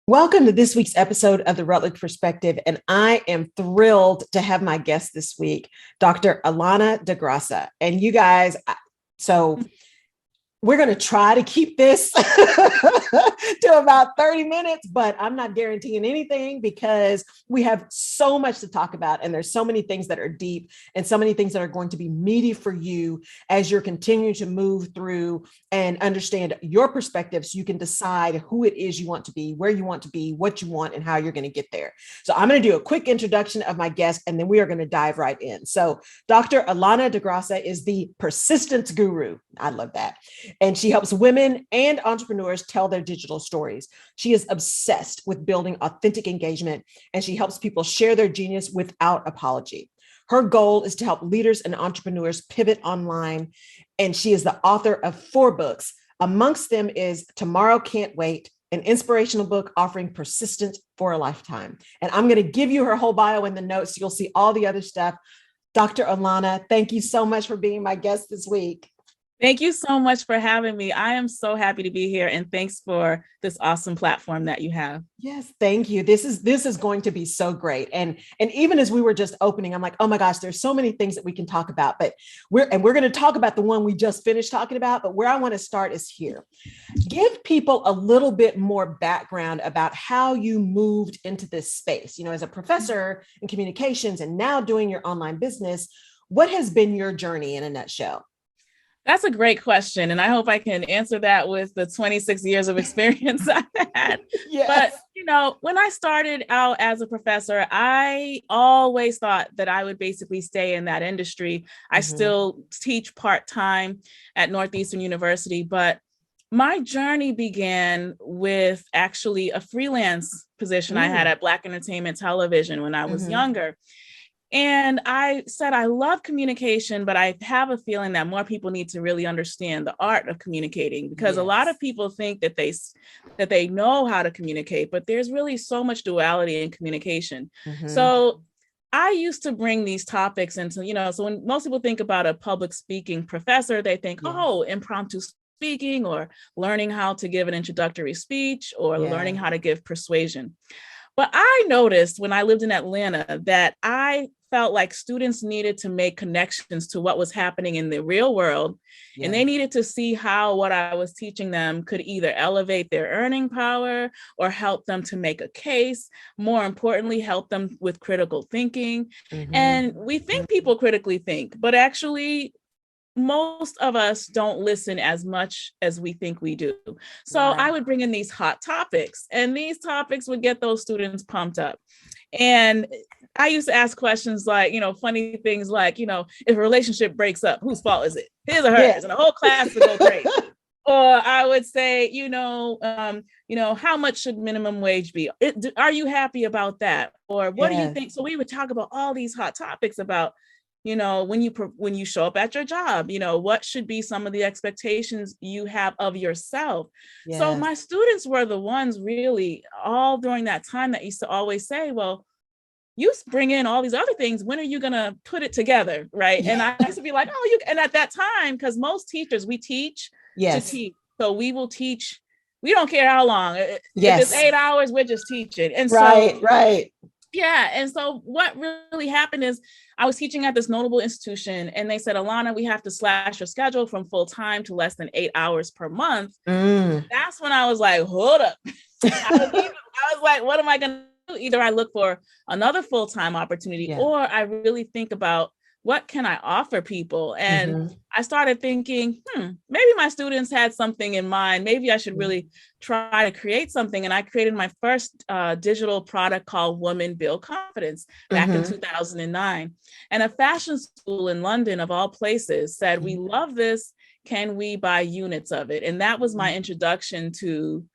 Welcome to this week's episode of the Rutledge Perspective, and I am thrilled to have my guest this week, Dr. Allana Da Graca. And you guys, so we're going to try to keep this to about 30 minutes, but I'm not guaranteeing anything because we have so much to talk about. And there's so many things that are deep and so many things that are going to be meaty for you as you're continuing to move through and understand your perspective so you can decide who it is you want to be, where you want to be, what you want, and how you're going to get there. So I'm going to do a quick introduction of my guest, and then we are going to dive right in. So Dr. Allana Da Graca is the persistence guru. I love that. And she helps women and entrepreneurs tell their digital stories. She is obsessed with building authentic engagement, and she helps people share their genius without apology. Her goal is to help leaders and entrepreneurs pivot online, and she is the author of 4 books. Amongst them is Tomorrow Can't Wait, an inspirational book offering persistence for a lifetime. And I'm going to give you her whole bio in the notes. So you'll see all the other stuff. Dr. Allana, thank you so much for being my guest this week. Thank you so much for having me. I am so happy to be here, and thanks for this awesome platform that you have. Yes, thank you. This is going to be so great. And even as we were just opening, I'm like, oh my gosh, there's so many things that we can talk about, but we're going to talk about the one we just finished talking about, but where I want to start is here. Give people a little bit more background about how you moved into this space, as a professor in communications and now doing your online business. What has been your journey in a nutshell? That's a great question. And I hope I can answer that with the 26 years of experience I've had. Yes. But, when I started out as a professor, I always thought that I would basically stay in that industry. I still teach part-time at Northeastern University, but my journey began with actually a freelance position I had at Black Entertainment Television when I was younger. And I said, I love communication, but I have a feeling that more people need to really understand the art of communicating, because a lot of people think that they know how to communicate, but there's really so much duality in communication. So I used to bring these topics into, so when most people think about a public speaking professor, they think, oh, impromptu speaking, or learning how to give an introductory speech, or learning how to give persuasion. But I noticed when I lived in Atlanta that I felt like students needed to make connections to what was happening in the real world. And they needed to see how what I was teaching them could either elevate their earning power or help them to make a case. More importantly, help them with critical thinking. And we think people critically think, but actually, most of us don't listen as much as we think we do. So I would bring in these hot topics, and these topics would get those students pumped up. And I used to ask questions like, funny things like, if a relationship breaks up, whose fault is it? His or hers? And the whole class would go crazy. Or I would say, how much should minimum wage be? Are you happy about that? Or what do you think? So we would talk about all these hot topics about, when you show up at your job, what should be some of the expectations you have of yourself. So my students were the ones really all during that time that used to always say, well, you bring in all these other things. When are you going to put it together? Right. And I used to be like, and at that time, because most teachers, we teach to teach. So we will teach. We don't care how long. If it's 8 hours, we're just teaching. And right. Yeah. And so what really happened is I was teaching at this notable institution, and they said, Allana, we have to slash your schedule from full time to less than 8 hours per month. That's when I was like, hold up. I was like, what am I going to do? Either I look for another full-time opportunity, or I really think about what can I offer people? And I started thinking, maybe my students had something in mind. Maybe I should really try to create something. And I created my first digital product called Women Build Confidence back in 2009. And a fashion school in London, of all places, said, we love this. Can we buy units of it? And that was my introduction to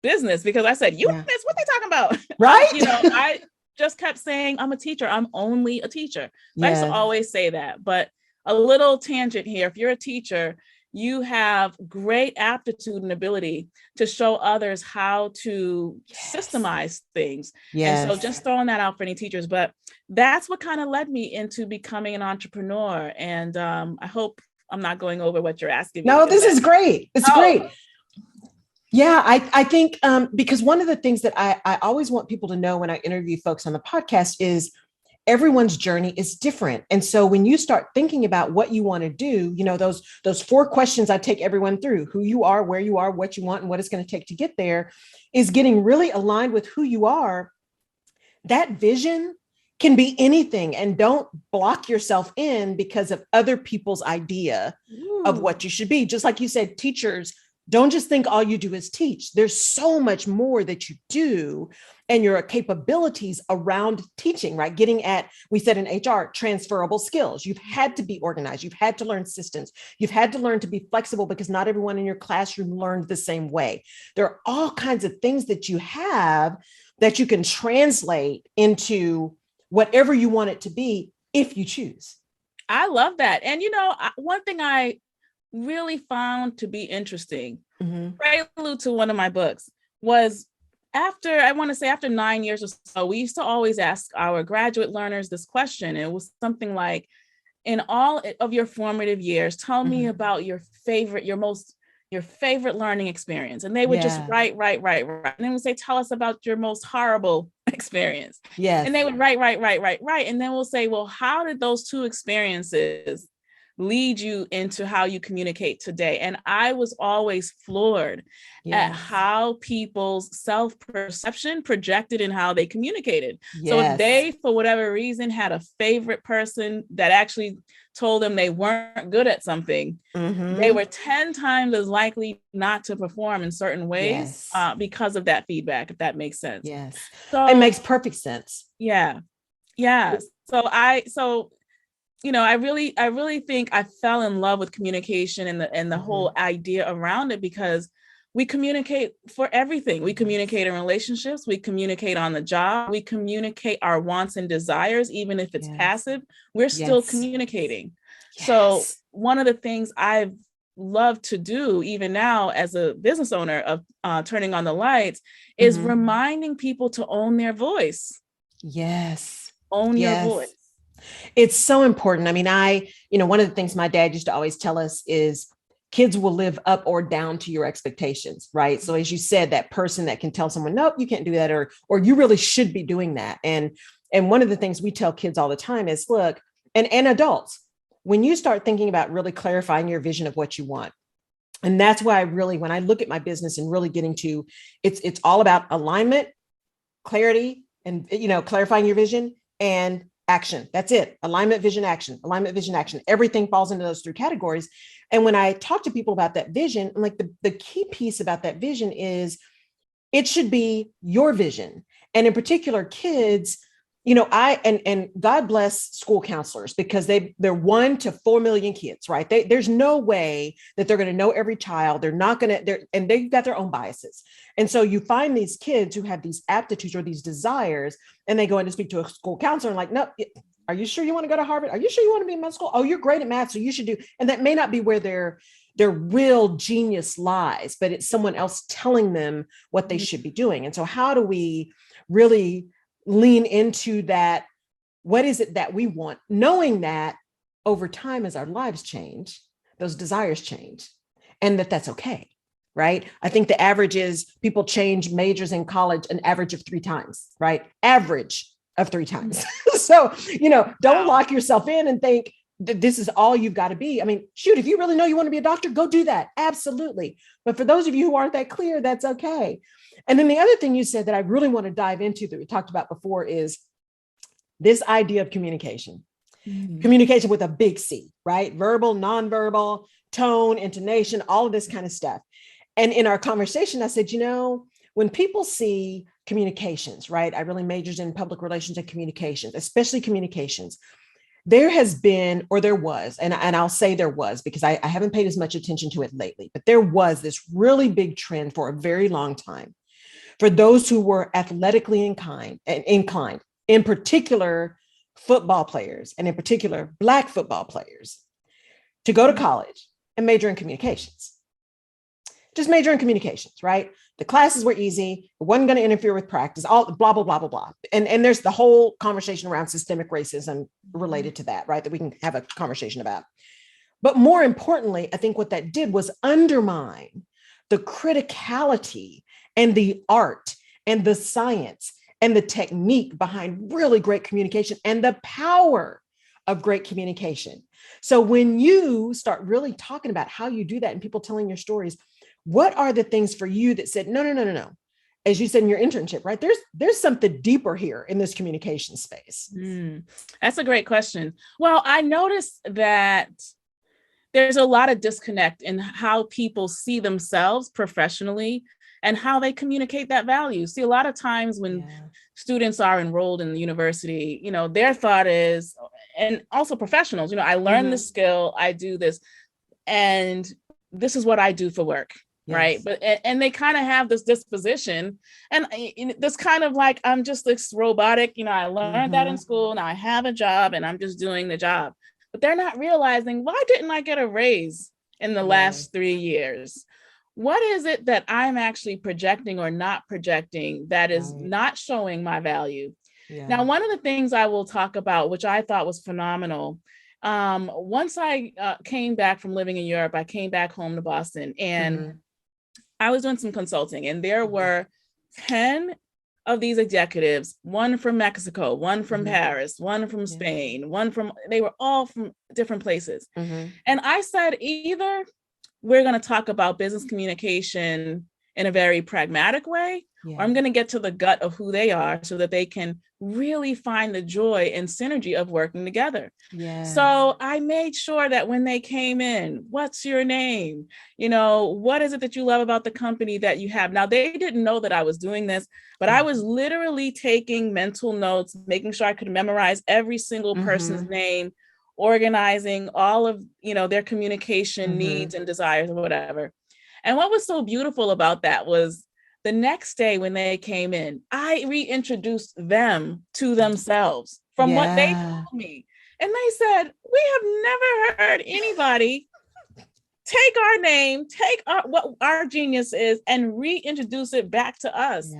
business, because I said, units, what they talking about? Right. I just kept saying, I'm a teacher. I'm only a teacher. I used to always say that. But a little tangent here. If you're a teacher, you have great aptitude and ability to show others how to systemize things. And so just throwing that out for any teachers. But that's what kind of led me into becoming an entrepreneur. And I hope I'm not going over what you're asking me. No, this is great. It's great. Yeah, I think because one of the things that I always want people to know when I interview folks on the podcast is everyone's journey is different. And so when you start thinking about what you want to do, those four questions I take everyone through: who you are, where you are, what you want, and what it's going to take to get there, is getting really aligned with who you are. That vision can be anything, and don't block yourself in because of other people's idea of what you should be. Just like you said, teachers, don't just think all you do is teach. There's so much more that you do, and your capabilities around teaching, right? Getting at, we said in HR, transferable skills. You've had to be organized. You've had to learn systems. You've had to learn to be flexible because not everyone in your classroom learned the same way. There are all kinds of things that you have that you can translate into whatever you want it to be if you choose. I love that. And, one thing I really found to be interesting, prelude to one of my books, was after 9 years or so, we used to always ask our graduate learners this question. It was something like, in all of your formative years, tell me about your favorite learning experience. And they would just write. And then we say, tell us about your most horrible experience. Yes. And they would write. And then we'll say, well, how did those two experiences lead you into how you communicate today? And I was always floored at how people's self-perception projected in how they communicated. So if they, for whatever reason, had a favorite person that actually told them they weren't good at something, they were 10 times as likely not to perform in certain ways because of that feedback, if that makes sense. Yes. So it makes perfect sense. Yeah. So I really think I fell in love with communication and the whole idea around it, because we communicate for everything. We communicate in relationships. We communicate on the job. We communicate our wants and desires, even if it's passive. We're still communicating. So one of the things I've loved to do, even now as a business owner of Turning on the Lights, is reminding people to own their voice. Own your voice. It's so important. I mean, one of the things my dad used to always tell us is kids will live up or down to your expectations, right? So as you said, that person that can tell someone, nope, you can't do that, or you really should be doing that. And one of the things we tell kids all the time is, look, and adults, when you start thinking about really clarifying your vision of what you want, and that's why when I look at my business and really getting to, it's all about alignment, clarity, and, clarifying your vision and action. That's it. Alignment, vision, action. Alignment, vision, action. Everything falls into those three categories. And when I talk to people about that vision, I'm like, the key piece about that vision is it should be your vision. And in particular, kids, and God bless school counselors, because they're 1 to 4 million kids, right? There's no way that they're going to know every child. They're not going to, and they've got their own biases. And so you find these kids who have these aptitudes or these desires, and they go in to speak to a school counselor and like, no, are you sure you want to go to Harvard? Are you sure you want to be in med school? Oh, you're great at math, so you should do. And that may not be where their real genius lies, but it's someone else telling them what they should be doing. And so how do we really lean into that? What is it that we want? Knowing that over time, as our lives change, those desires change, and that's okay, right? I think the average is people change majors in college an average of 3 times, right? Average of 3 times. So, don't lock yourself in and think that this is all you've got to be. I mean, shoot, if you really know you want to be a doctor, go do that. Absolutely. But for those of you who aren't that clear, that's okay. And then the other thing you said that I really want to dive into that we talked about before is this idea of communication. Communication with a big C, right? Verbal, nonverbal, tone, intonation, all of this kind of stuff. And in our conversation, I said, when people see communications, right? I really majored in public relations and communications, especially communications. There has been, or there was, and I'll say there was, because I haven't paid as much attention to it lately, but there was this really big trend for a very long time for those who were athletically inclined, in particular, football players, and in particular, Black football players, to go to college and major in communications. Just major in communications, right? The classes were easy. It wasn't going to interfere with practice, all blah, blah, blah, blah, blah. And there's the whole conversation around systemic racism related to that, right? That we can have a conversation about. But more importantly, I think what that did was undermine the criticality and the art and the science and the technique behind really great communication and the power of great communication. So when you start really talking about how you do that and people telling your stories, what are the things for you that said, no. As you said in your internship, right? There's something deeper here in this communication space. That's a great question. Well, I noticed that there's a lot of disconnect in how people see themselves professionally and how they communicate that value. See, a lot of times when students are enrolled in the university, their thought is, and also professionals, I learned the skill, I do this, and this is what I do for work. Yes. Right. But, and they kind of have this disposition and this kind of like, I'm just this robotic, I learned that in school. Now I have a job and I'm just doing the job, but they're not realizing, why didn't I get a raise in the last 3 years? What is it that I'm actually projecting or not projecting that is not showing my value? Yeah. Now, one of the things I will talk about, which I thought was phenomenal, once I came back from living in Europe, I came back home to Boston and I was doing some consulting, and there were 10 of these executives, one from Mexico, one from Paris, one from Spain, they were all from different places. And I said, either we're going to talk about business communication in a very pragmatic way, or I'm going to get to the gut of who they are so that they can really find the joy and synergy of working together. So I made sure that when they came in, what's your name? What is it that you love about the company that you have? Now, they didn't know that I was doing this, but I was literally taking mental notes, making sure I could memorize every single person's name, organizing all of, their communication needs and desires or whatever. And what was so beautiful about that was the next day when they came in, I reintroduced them to themselves from what they told me. And they said, we have never heard anybody take our name, take what our genius is and reintroduce it back to us.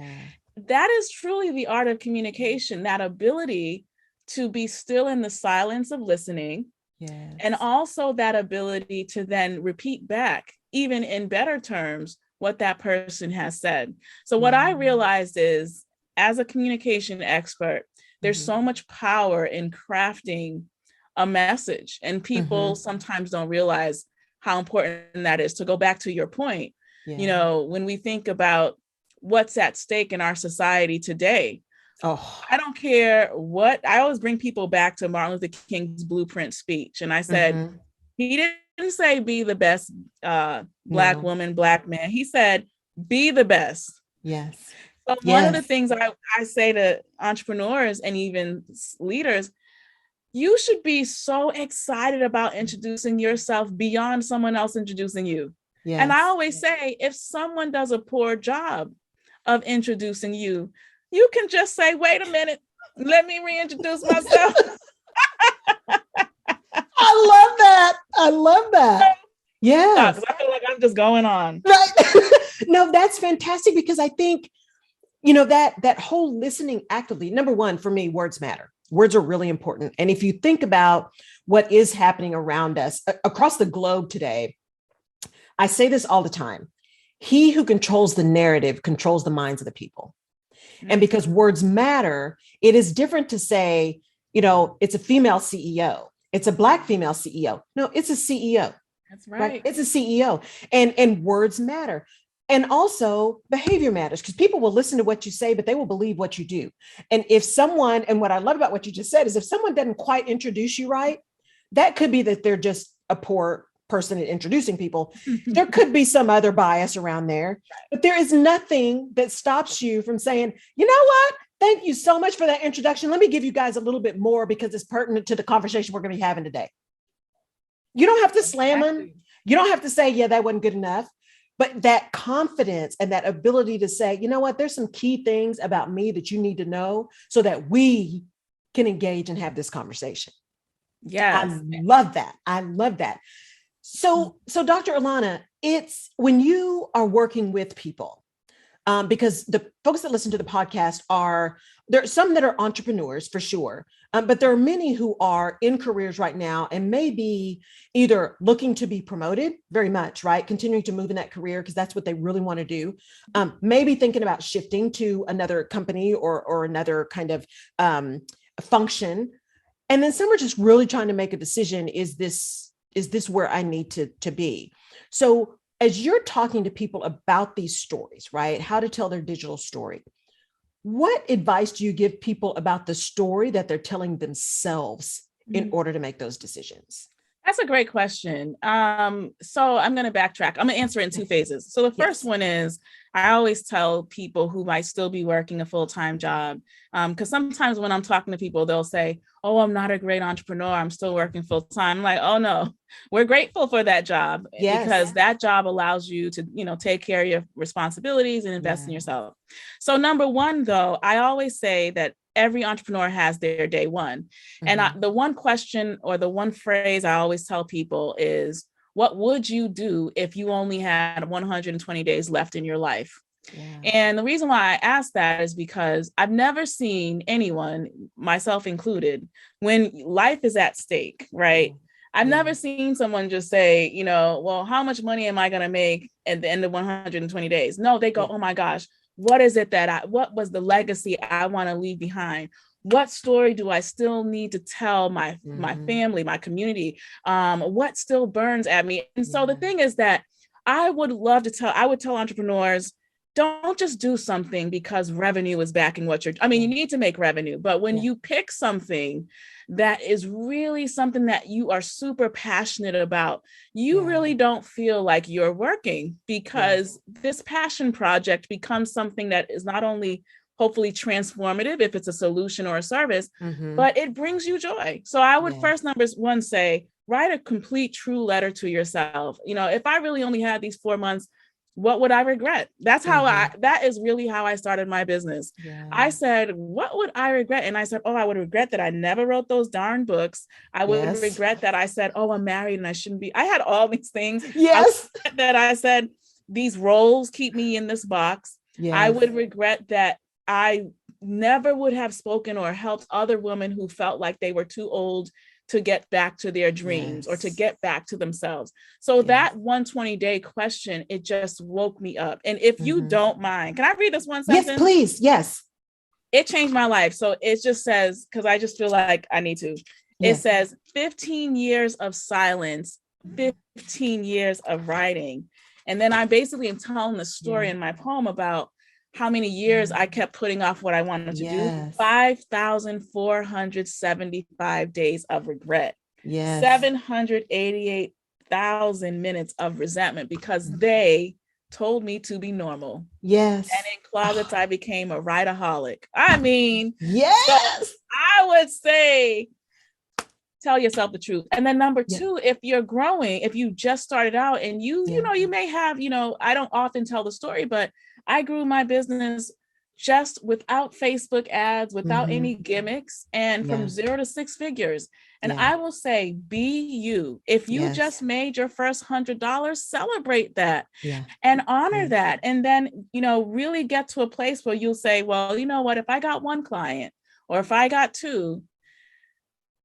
That is truly the art of communication, that ability to be still in the silence of listening. And also that ability to then repeat back, even in better terms, what that person has said. So what I realized is, as a communication expert, there's so much power in crafting a message, and people sometimes don't realize how important that is. To go back to your point, when we think about what's at stake in our society today, I don't care what, I always bring people back to Martin Luther King's Blueprint speech. And I said, he didn't say be the best Black woman, Black man. He said, be the best. So one of the things I say to entrepreneurs and even leaders, you should be so excited about introducing yourself beyond someone else introducing you. And I always say, if someone does a poor job of introducing you, you can just say, wait a minute, let me reintroduce myself. I love that. Yeah. I feel like I'm just going on. Right. No, that's fantastic, because I think, that whole listening actively, number one, for me, words matter. Words are really important. And if you think about what is happening around us across the globe today, I say this all the time. He who controls the narrative controls the minds of the people. And because words matter, it is different to say, it's a female CEO. It's a Black female CEO. No, it's a CEO. That's right. It's a CEO. And words matter. And also behavior matters, because people will listen to what you say, but they will believe what you do. And if someone, and what I love about what you just said is, if someone doesn't quite introduce you right, that could be that they're just a poor person at introducing people. There could be some other bias around there, but there is nothing that stops you from saying, you know what? Thank you so much for that introduction. Let me give you guys a little bit more because it's pertinent to the conversation we're going to be having today. You don't have to slam them. You don't have to say, yeah, that wasn't good enough. But that confidence and that ability to say, you know what, there's some key things about me that you need to know so that we can engage and have this conversation. Yes. I love that. I love that. So Dr. Allana, it's when you are working with people, because the folks that listen to the podcast there are some that are entrepreneurs for sure, But there are many who are in careers right now and maybe either looking to be promoted very much, right? Continuing to move in that career because that's what they really want to do. Maybe thinking about shifting to another company or another kind of function. And then some are just really trying to make a decision. Is this where I need to be? So as you're talking to people about these stories, right? How to tell their digital story. What advice do you give people about the story that they're telling themselves in order to make those decisions? That's a great question. So I'm going to backtrack. I'm going to answer it in two phases. So the first one is, I always tell people who might still be working a full-time job, because sometimes when I'm talking to people, they'll say, oh, I'm not a great entrepreneur, I'm still working full-time. I'm like, oh no, we're grateful for that job because that job allows you to, take care of your responsibilities and invest in yourself. So number one, though, I always say that every entrepreneur has their day one. And the one question or the one phrase I always tell people is, what would you do if you only had 120 days left in your life? And the reason why I ask that is because I've never seen anyone, myself included, when life is at stake, right? I've never seen someone just say, well, how much money am I going to make at the end of 120 days? No, they go, oh my gosh, what is it what was the legacy I want to leave behind? What story do I still need to tell my family, my community? What still burns at me? And so the thing is that I would tell entrepreneurs, don't just do something because revenue is backing what you need to make revenue, but when you pick something that is really something that you are super passionate about, you really don't feel like you're working, because this passion project becomes something that is not only hopefully transformative if it's a solution or a service, but it brings you joy. So I would first, number one, say, write a complete true letter to yourself. If I really only had these 4 months, what would I regret? That's how that is really how I started my business. I said, what would I regret? And I said, I would regret that I never wrote those darn books. I would regret that I said, I'm married and I shouldn't be. I had all these things. That I said, these roles keep me in this box. I would regret that I never would have spoken or helped other women who felt like they were too old to get back to their dreams or to get back to themselves. So that 120-day question, it just woke me up. And if you don't mind, can I read this one sentence? Yes, please. Yes. It changed my life. So it just says, because I just feel like I need to. It says 15 years of silence, 15 years of writing. And then I basically am telling the story in my poem about how many years I kept putting off what I wanted to do. 5,475 days of regret. 788,000 minutes of resentment because they told me to be normal. And in closets, I became a writeaholic. I would say, tell yourself the truth. And then number two, if you're growing, if you just started out and you may have, I don't often tell the story, but I grew my business just without Facebook ads, without any gimmicks, and from 0 to 6 figures. And I will say, be you. If you just made your first $100, celebrate that and honor that. And then, really get to a place where you'll say, well, you know what, if I got one client or if I got two.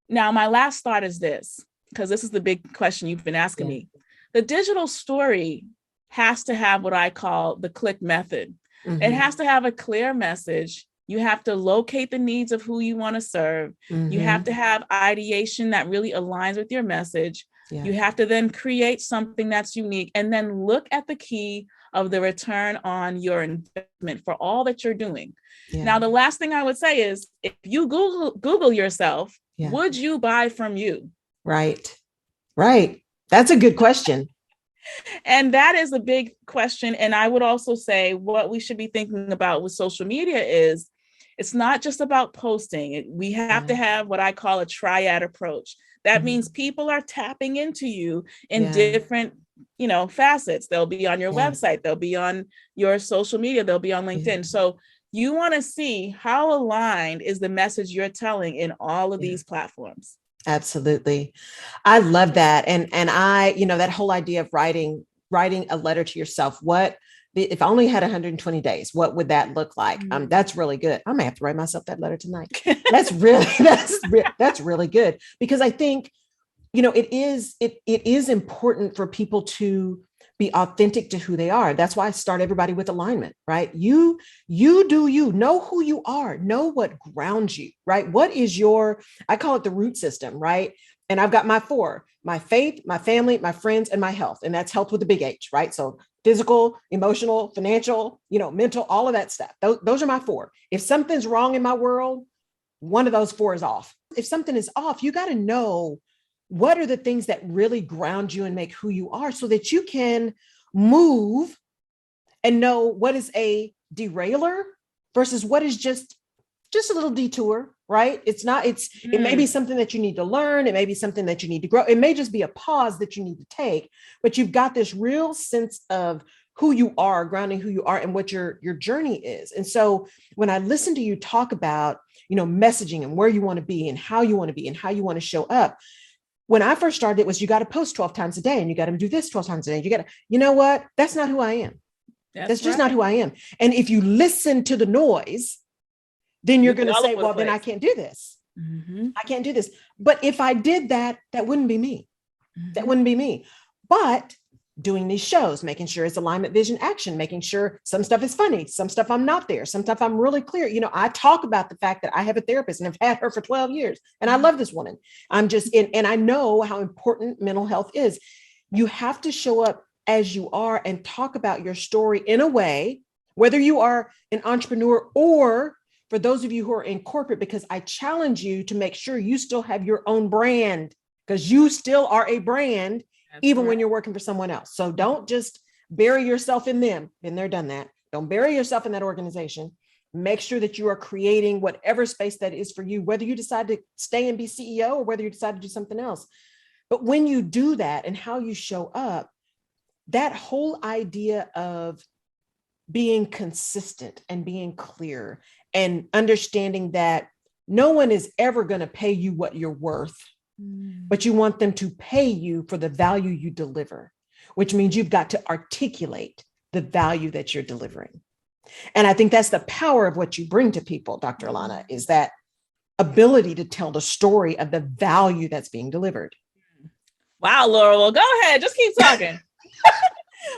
Now, my last thought is this, because this is the big question you've been asking me. The digital story has to have what I call the click method. It has to have a clear message. You have to locate the needs of who you want to serve. You have to have ideation that really aligns with your message. You have to then create something that's unique and then look at the key of the return on your investment for all that you're doing. Now, the last thing I would say is, if you Google yourself, would you buy from you? Right. That's a good question. And that is a big question. And I would also say what we should be thinking about with social media is, it's not just about posting. We have to have what I call a triad approach. That means people are tapping into you in different, facets. They'll be on your website. They'll be on your social media. They'll be on LinkedIn. So you want to see how aligned is the message you're telling in all of these platforms. Absolutely. I love that. And I, that whole idea of writing writing a letter to yourself, if I only had 120 days, what would that look like? That's really good. I may have to write myself that letter tonight. That's really good, because I think, it is important for people to be authentic to who they are. That's why I start everybody with alignment, right? You do you, know who you are, know what grounds you, right? What is I call it the root system, right? And I've got my 4: my faith, my family, my friends, and my health. And that's health with a big H, right? So physical, emotional, financial, mental, all of that stuff. Those are my 4. If something's wrong in my world, one of those 4 is off. If something is off, you got to know what are the things that really ground you and make who you are, so that you can move and know what is a derailer versus what is just a little detour, right? It may be something that you need to learn. It may be something that you need to grow. It may just be a pause that you need to take, but you've got this real sense of who you are, grounding who you are and what your journey is. And so when I listen to you talk about, messaging and where you want to be and how you want to be and how you want to show up, when I first started, it was, you got to post 12 times a day and you got to do this 12 times a day. You know what? That's not who I am. That's just not who I am. And if you listen to the noise, then you're going to say, well, then I can't do this. I can't do this. But if I did that, that wouldn't be me. That wouldn't be me. But doing these shows, making sure it's alignment, vision, action, making sure some stuff is funny, some stuff I'm not there, some stuff I'm really clear. I talk about the fact that I have a therapist and I've had her for 12 years and I love this woman. And I know how important mental health is. You have to show up as you are and talk about your story in a way, whether you are an entrepreneur or for those of you who are in corporate, because I challenge you to make sure you still have your own brand, because you still are a brand. That's even right. When you're working for someone else. So don't just bury yourself in them. Been there, done that. Don't bury yourself in that organization. Make sure that you are creating whatever space that is for you, whether you decide to stay and be CEO or whether you decide to do something else. But when you do that and how you show up, that whole idea of being consistent and being clear and understanding that no one is ever going to pay you what you're worth, but you want them to pay you for the value you deliver, which means you've got to articulate the value that you're delivering. And I think that's the power of what you bring to people, Dr. Allana, is that ability to tell the story of the value that's being delivered. Wow, Laura, well, go ahead. Just keep talking.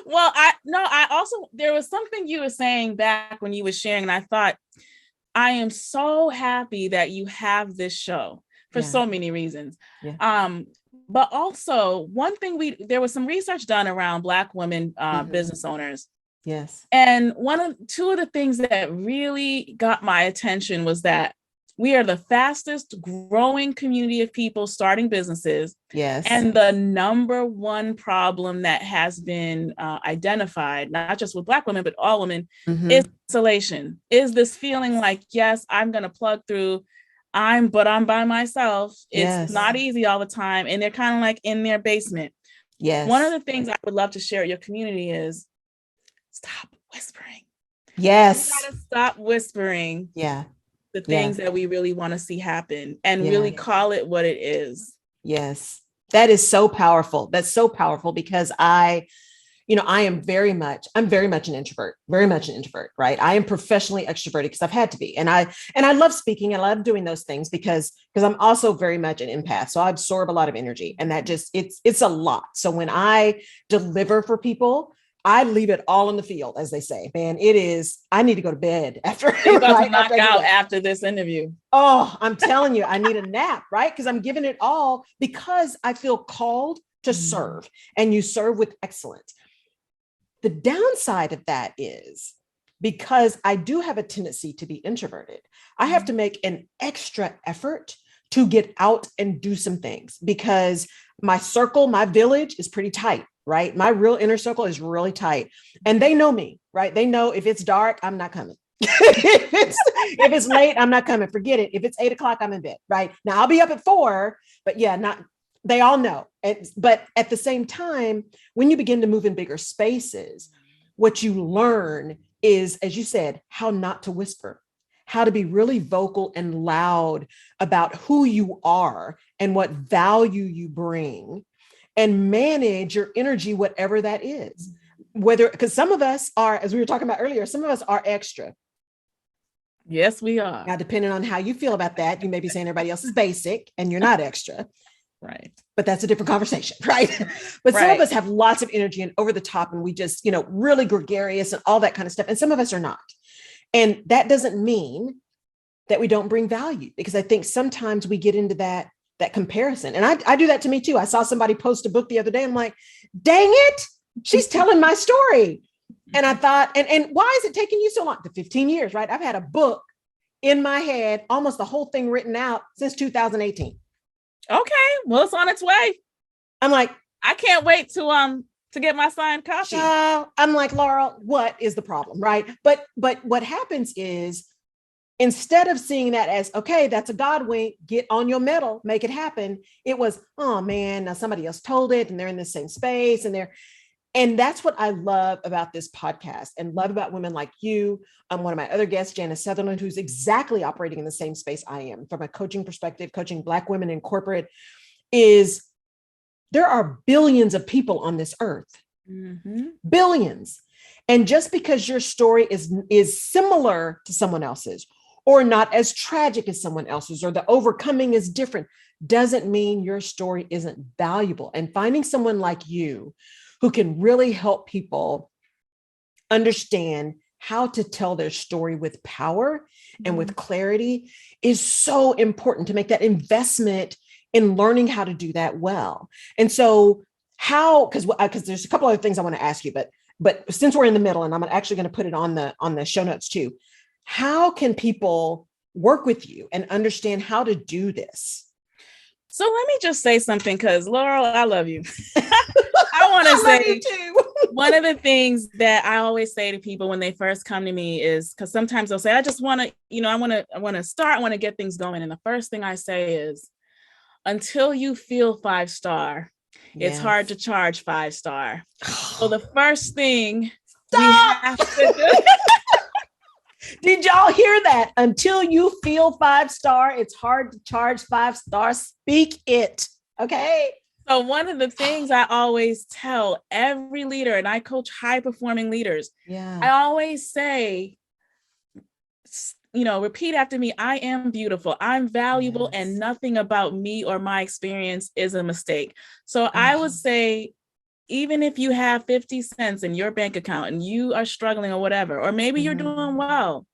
Well, I also, there was something you were saying back when you were sharing, and I thought, I am so happy that you have this show for so many reasons. Yeah. But also one thing there was some research done around Black women business owners. Yes. And two of the things that really got my attention was that we are the fastest growing community of people starting businesses. Yes. And the number one problem that has been identified, not just with Black women, but all women, is isolation. Is this feeling like, yes, I'm going to plug through, but I'm by myself. It's not easy all the time. And they're kind of like in their basement. Yes. One of the things I would love to share with your community is stop whispering. Yes. You gotta stop whispering. Yeah. The things that we really want to see happen and really call it what it is. Yes. That is so powerful. That's so powerful because I'm very much an introvert, right? I am professionally extroverted because I've had to be. And I love speaking and I love doing those things because I'm also very much an empath. So I absorb a lot of energy and that just, it's a lot. So when I deliver for people, I leave it all in the field, as they say. Man, I need to go to bed after. You're about to knock out after this interview. Oh, I'm telling you, I need a nap, right? Because I'm giving it all because I feel called to serve, and you serve with excellence. The downside of that is because I do have a tendency to be introverted, I have to make an extra effort to get out and do some things because my circle, my village is pretty tight. Right? My real inner circle is really tight and they know me, right? They know if it's dark, I'm not coming. if it's late, I'm not coming. Forget it. If it's 8 o'clock, I'm in bed, right? Now I'll be up at 4, but they all know. But at the same time, when you begin to move in bigger spaces, what you learn is, as you said, how not to whisper, how to be really vocal and loud about who you are and what value you bring. and manage your energy, whatever that is. Whether, because some of us are, as we were talking about earlier, some of us are extra. Yes, we are. Now, depending on how you feel about that, you may be saying everybody else is basic and you're not extra. Right. But that's a different conversation, right? But some of us have lots of energy and over the top, and we just, really gregarious and all that kind of stuff. And some of us are not. And that doesn't mean that we don't bring value, because I think sometimes we get into that comparison. And I do that to me too. I saw somebody post a book the other day. I'm like, dang it, she's telling my story. And I thought, and why is it taking you so long? The 15 years, right? I've had a book in my head, almost the whole thing written out since 2018. Okay, well, it's on its way. I'm like, I can't wait to get my signed copy. I'm like, Laurel, what is the problem, right? But what happens is, instead of seeing that as, okay, that's a God wink, get on your medal, make it happen, it was, oh man, now somebody else told it and they're in the same space and that's what I love about this podcast and love about women like you. One of my other guests, Janice Sutherland, who's exactly operating in the same space I am from a coaching perspective, coaching Black women in corporate, is there are billions of people on this earth, billions. And just because your story is similar to someone else's, or not as tragic as someone else's, or the overcoming is different, doesn't mean your story isn't valuable. And finding someone like you who can really help people understand how to tell their story with power and with clarity is so important, to make that investment in learning how to do that well. And so because there's a couple other things I want to ask you, but since we're in the middle, and I'm actually going to put it on the show notes too, how can people work with you and understand how to do this? So let me just say something, because Laurel, I love you. I want to say one of the things that I always say to people when they first come to me is, because sometimes they'll say, I just want to, I want to start, I want to get things going. And the first thing I say is, until you feel 5-star, it's hard to charge 5-star. So the first thing we have to do. Did y'all hear that? Until you feel 5-star, it's hard to charge 5-star. Speak it. Okay. So one of the things I always tell every leader, and I coach high performing leaders. I always say, repeat after me, I am beautiful, I'm valuable, and nothing about me or my experience is a mistake. So I would say, even if you have 50 cents in your bank account and you are struggling or whatever, or maybe you're doing well,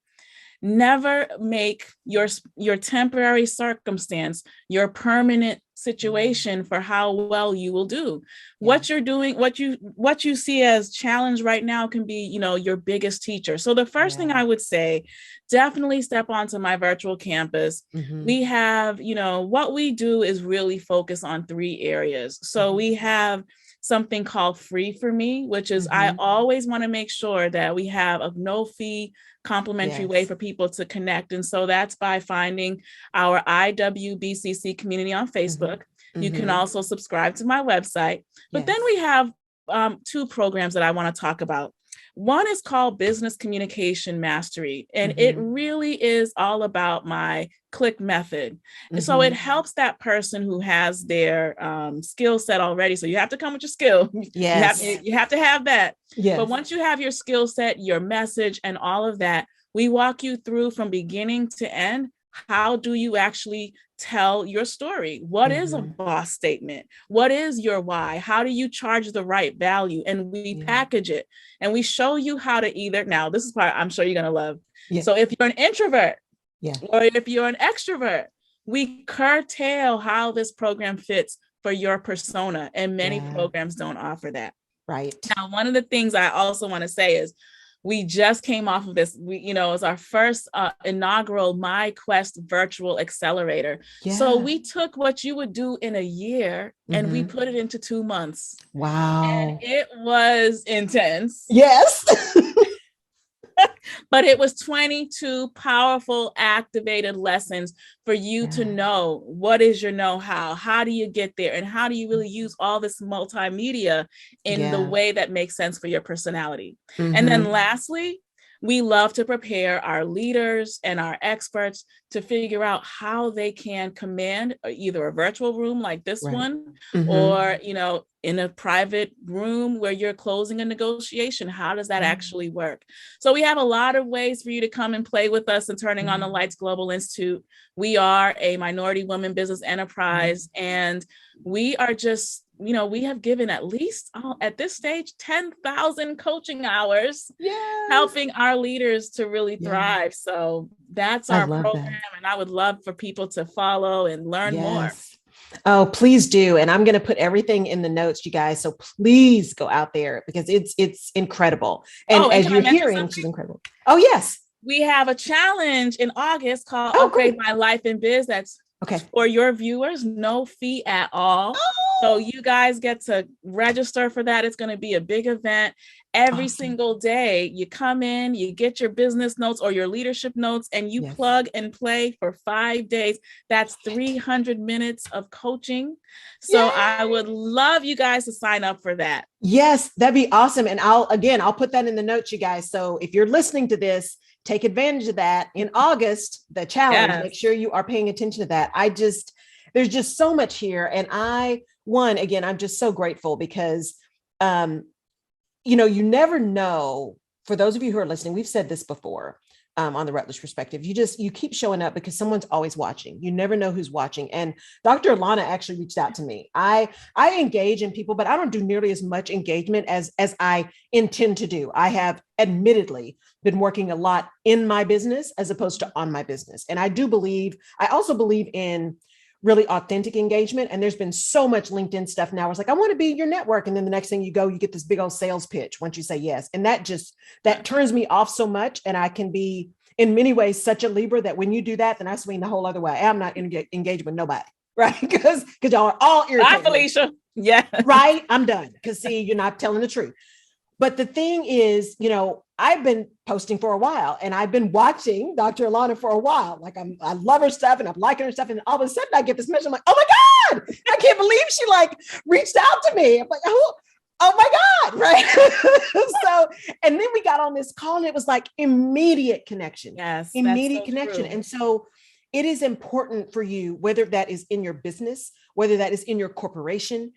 never make your temporary circumstance your permanent situation for how well you will do. What you're doing, what you see as challenge right now can be, your biggest teacher. So the first thing I would say, definitely step onto my virtual campus. We have, what we do is really focus on 3 areas. So we have something called Free for Me, which is I always want to make sure that we have a no fee complimentary way for people to connect. And so that's by finding our IWBCC community on Facebook. You can also subscribe to my website. But then we have 2 programs that I want to talk about. One is called Business Communication Mastery, and it really is all about my click method. And so it helps that person who has their skill set already. So you have to come with your skill. You have to have that. But once you have your skill set, your message, and all of that, we walk you through from beginning to end. How do you actually tell your story? What is a boss statement? What is your why? How do you charge the right value? And we package it and we show you how to either, now this is part I'm sure you're going to love. So if you're an introvert or if you're an extrovert, we curtail how this program fits for your persona. And many programs don't offer that. Right. Now, one of the things I also want to say is, we just came off of this, it was our first inaugural My Quest virtual accelerator. So we took what you would do in a year and we put it into 2 months. Wow. And it was intense. Yes. But it was 22 powerful activated lessons for you to know what is your know-how, how do you get there, and how do you really use all this multimedia in the way that makes sense for your personality. And then lastly, we love to prepare our leaders and our experts to figure out how they can command either a virtual room like this one, or, in a private room where you're closing a negotiation. How does that actually work? So we have a lot of ways for you to come and play with us in Turning on the Lights Global Institute. We are a minority women business enterprise, and we are just, we have given at least at this stage 10,000 coaching hours, helping our leaders to really thrive. So that's our program, and I would love for people to follow and learn more. Oh, please do. And I'm going to put everything in the notes, you guys. So please go out there because it's incredible. And as you're hearing, she's incredible. Oh, yes. We have a challenge in August called Upgrade My Life in Biz. That's for your viewers, no fee at all. So you guys get to register for that. It's going to be a big event. Every single day you come in, you get your business notes or your leadership notes, and you plug and play for 5 days. That's 300 minutes of coaching. So I would love you guys to sign up for that. Yes, that'd be awesome. And I'll put that in the notes, you guys. So if you're listening to this, take advantage of that in August, the challenge. Make sure you are paying attention to that. There's just so much here. And I'm just so grateful because, you never know. For those of you who are listening, we've said this before on the Rutledge Perspective. You keep showing up because someone's always watching. You never know who's watching. And Dr. Allana actually reached out to me. I engage in people, but I don't do nearly as much engagement as I intend to do. I have admittedly been working a lot in my business as opposed to on my business. And I also believe in really authentic engagement. And there's been so much LinkedIn stuff now. It's like, I want to be in your network. And then the next thing you get this big old sales pitch once you say yes. And that turns me off so much. And I can be in many ways such a Libra that when you do that, then I swing the whole other way. I'm not engaged with nobody, right? Because y'all are all irritated. Bye, Felicia. Yeah. Right. I'm done. Because see, you're not telling the truth. But the thing is, I've been posting for a while and I've been watching Dr. Allana for a while. Like I love her stuff and I'm liking her stuff. And all of a sudden I get this message. I'm like, oh my God, I can't believe she reached out to me. I'm like, oh my God. Right. And then we got on this call and it was like immediate connection. Yes. Immediate connection. True. And so it is important for you, whether that is in your business, whether that is in your corporation,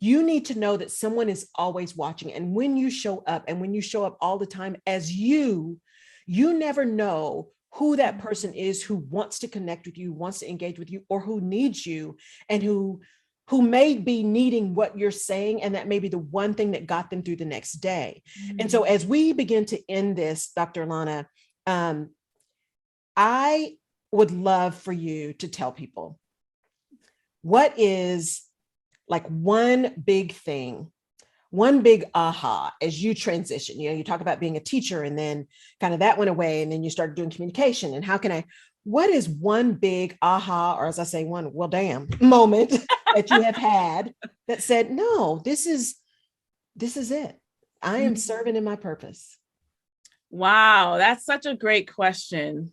you need to know that someone is always watching. And when you show up and when you show up all the time as you never know who that person is who wants to connect with you, wants to engage with you, or who needs you and who may be needing what you're saying. And that may be the one thing that got them through the next day. Mm-hmm. And so as we begin to end this, Dr. Allana, I would love for you to tell people what is one big thing, one big aha as you transition. You talk about being a teacher and then kind of that went away and then you started doing communication. And what is one big aha, or as I say, one, well, damn moment that you have had that said, no, this is it. I am serving in my purpose. Wow. That's such a great question.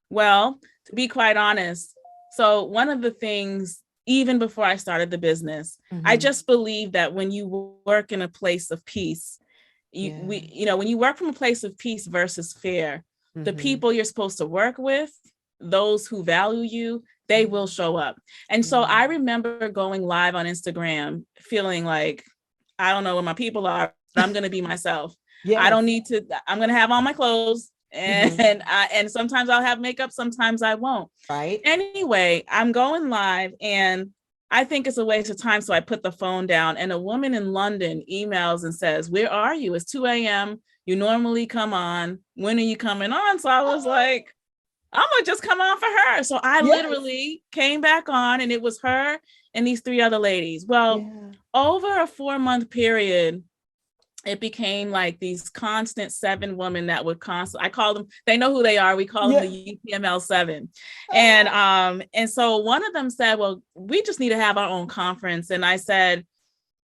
Well, to be quite honest, so one of the things, even before I started the business, I just believe that when you work in a place of peace, when you work from a place of peace versus fear, the people you're supposed to work with, those who value you, they will show up. And so I remember going live on Instagram, feeling like, I don't know where my people are, but I'm going to be myself. I don't need to, I'm going to have all my clothes. And sometimes I'll have makeup, sometimes I won't. Right. Anyway, I'm going live and I think it's a waste of time. So I put the phone down and a woman in London emails and says, where are you? It's 2 a.m. You normally come on. When are you coming on? So I was like, I'm going to just come on for her. So I literally came back on and it was her and these 3 other ladies. Well, over a 4-month period, it became like these constant 7 women that would I call them, they know who they are. We call them the UPML 7. And so one of them said, well, we just need to have our own conference. And I said,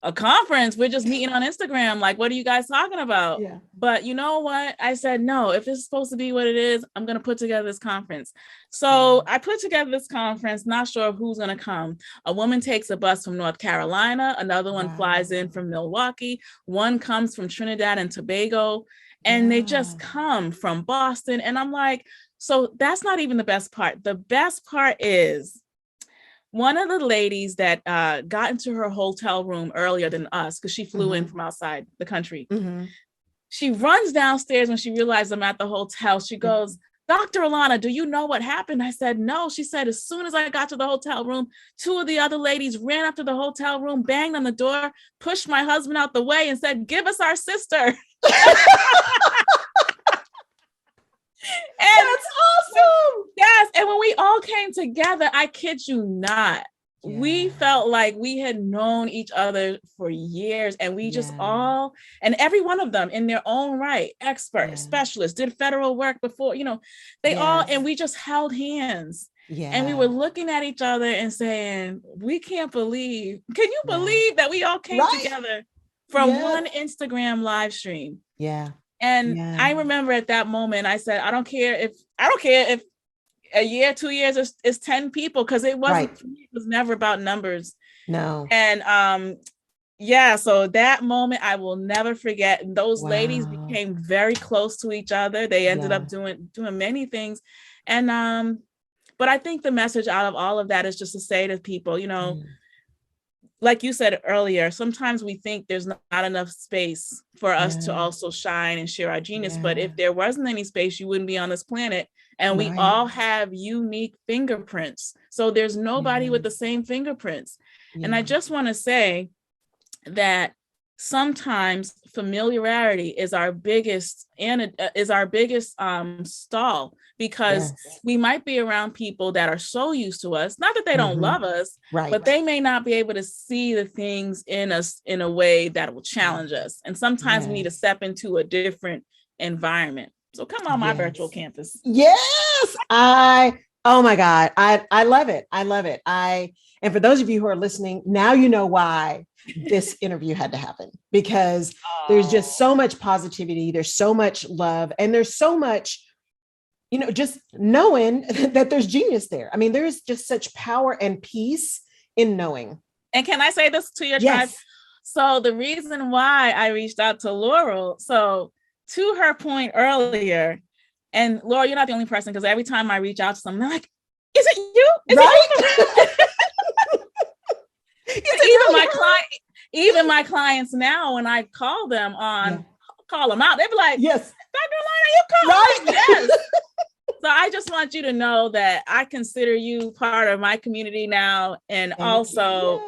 a conference? We're just meeting on Instagram. Like, what are you guys talking about? Yeah. But you know what? I said, no, if this is supposed to be what it is, I'm going to put together this conference. So I put together this conference, not sure who's going to come. A woman takes a bus from North Carolina. Another one flies in from Milwaukee. One comes from Trinidad and Tobago. and they just come from Boston. And I'm like, so that's not even the best part. The best part is one of the ladies that got into her hotel room earlier than us, because she flew in from outside the country. She runs downstairs when she realized I'm at the hotel. She goes, Dr. Allana, do you know what happened? I said, no. She said, as soon as I got to the hotel room, two of the other ladies ran up to the hotel room, banged on the door, pushed my husband out the way and said, give us our sister. And that's awesome. Yes. And when we all came together, I kid you not, we felt like we had known each other for years, and we just all, and every one of them in their own right, expert, specialist, did federal work before, they all, and we just held hands. And we were looking at each other and saying, we can't believe, can you believe that we all came together from one Instagram live stream? And I remember at that moment, I said, I don't care if a year, 2 years is 10 people, because it wasn't, it was never about numbers. No. And so that moment I will never forget. And those ladies became very close to each other. They ended up doing many things. And but I think the message out of all of that is just to say to people, like you said earlier, sometimes we think there's not enough space for us to also shine and share our genius. But if there wasn't any space, you wouldn't be on this planet. And we all have unique fingerprints. So there's nobody with the same fingerprints. And I just want to say that sometimes familiarity is our biggest stall, because we might be around people that are so used to us, not that they don't love us, but they may not be able to see the things in us in a way that will challenge us. And sometimes we need to step into a different environment. So come on my virtual campus. Yes. Oh my God. I love it. I love it. And for those of you who are listening, now you know why this interview had to happen, because there's just so much positivity. There's so much love, and there's so much, just knowing that there's genius there. I mean, there's just such power and peace in knowing. And can I say this to your tribe? So the reason why I reached out to Laurel, so to her point earlier, and Laura, you're not the only person, because every time I reach out to someone, they're like, is it you? Is it even my clients now, when I call them call them out, they be like, yes, Dr. Allana, you called me. Yes. So I just want you to know that I consider you part of my community now. And also,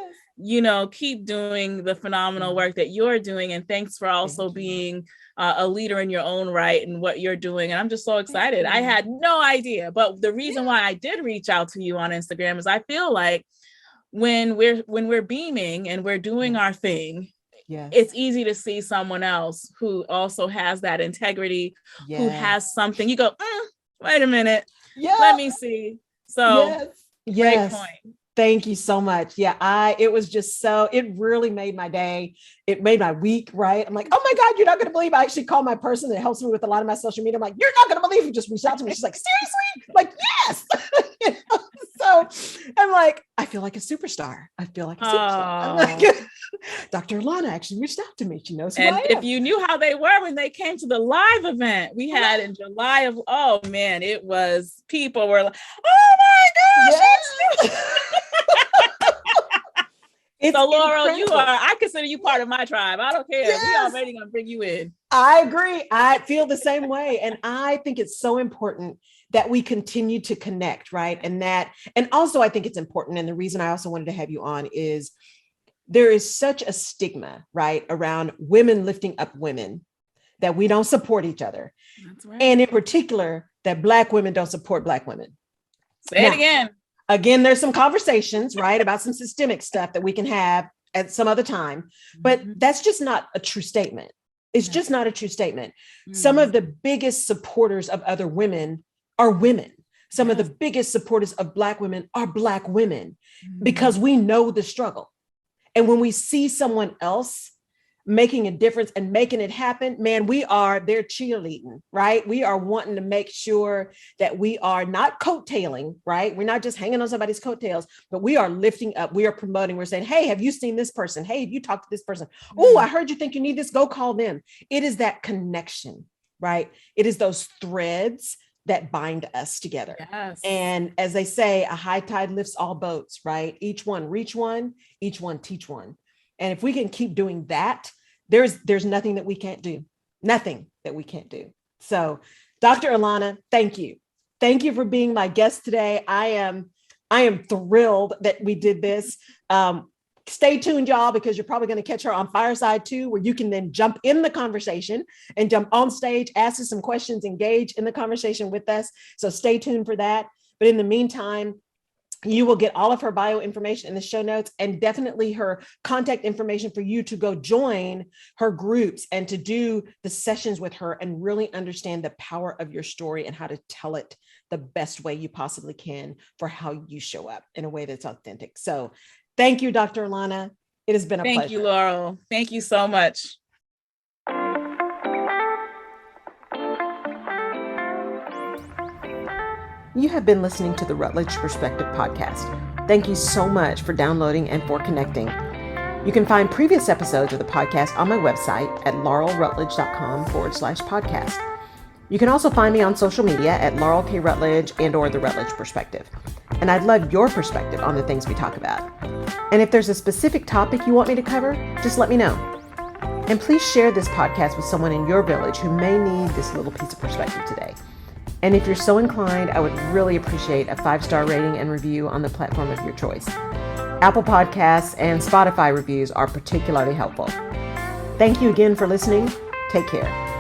keep doing the phenomenal work that you're doing. And thanks for also being a leader in your own right and what you're doing. And I'm just so excited. I had no idea. But the reason why I did reach out to you on Instagram is I feel like when we're beaming and we're doing our thing, it's easy to see someone else who also has that integrity, who has something. You go, wait a minute, let me see. So great point. Thank you so much. It was just it really made my day. It made my week, right? I'm like, oh my God, you're not going to believe I actually called my person that helps me with a lot of my social media. I'm like, you're not going to believe you just reached out to me. She's like, seriously? I'm like, yes. So I'm like, I feel like a superstar. I'm like, Dr. Allana actually reached out to me. She knows who I am. And if you knew how they were when they came to the live event we had in July of, oh man, it was, people were like, oh my gosh. So Laurel, I consider you part of my tribe. I don't care. We already gonna bring you in. I agree. I feel the same way. And I think it's so important that we continue to connect, right? And also I think it's important. And the reason I also wanted to have you on is there is such a stigma, right, around women lifting up women, that we don't support each other. That's right. And in particular, that Black women don't support Black women. Say it again. Again, there's some conversations, right, about some systemic stuff that we can have at some other time, but that's just not a true statement. It's just not a true statement. Some of the biggest supporters of other women are women. Some of the biggest supporters of Black women are Black women, because we know the struggle. And when we see someone else making a difference and making it happen, man, they're cheerleading, right? We are wanting to make sure that we are not coattailing, right? We're not just hanging on somebody's coattails, but we are lifting up, we are promoting, we're saying, hey, have you seen this person? Hey, have you talked to this person? Oh, I heard you think you need this, go call them. It is that connection. right? It is those threads that bind us together. Yes. And as they say, a high tide lifts all boats, right? Each one reach one, each one teach one. And if we can keep doing that, there's nothing that we can't do. Nothing that we can't do. So, Dr. Allana, thank you. Thank you for being my guest today. I am thrilled that we did this. Stay tuned, y'all, because you're probably going to catch her on Fireside 2, where you can then jump in the conversation and jump on stage, ask us some questions, engage in the conversation with us. So stay tuned for that. But in the meantime, you will get all of her bio information in the show notes, and definitely her contact information for you to go join her groups and to do the sessions with her and really understand the power of your story and how to tell it the best way you possibly can for how you show up in a way that's authentic. So thank you, Dr. Allana. It has been a pleasure. Thank you, Laurel. Thank you so much. You have been listening to the Rutledge Perspective podcast. Thank you so much for downloading and for connecting. You can find previous episodes of the podcast on my website at laurelrutledge.com/podcast. You can also find me on social media at Laurel K. Rutledge and/or The Rutledge Perspective. And I'd love your perspective on the things we talk about. And if there's a specific topic you want me to cover, just let me know. And please share this podcast with someone in your village who may need this little piece of perspective today. And if you're so inclined, I would really appreciate a 5-star rating and review on the platform of your choice. Apple Podcasts and Spotify reviews are particularly helpful. Thank you again for listening. Take care.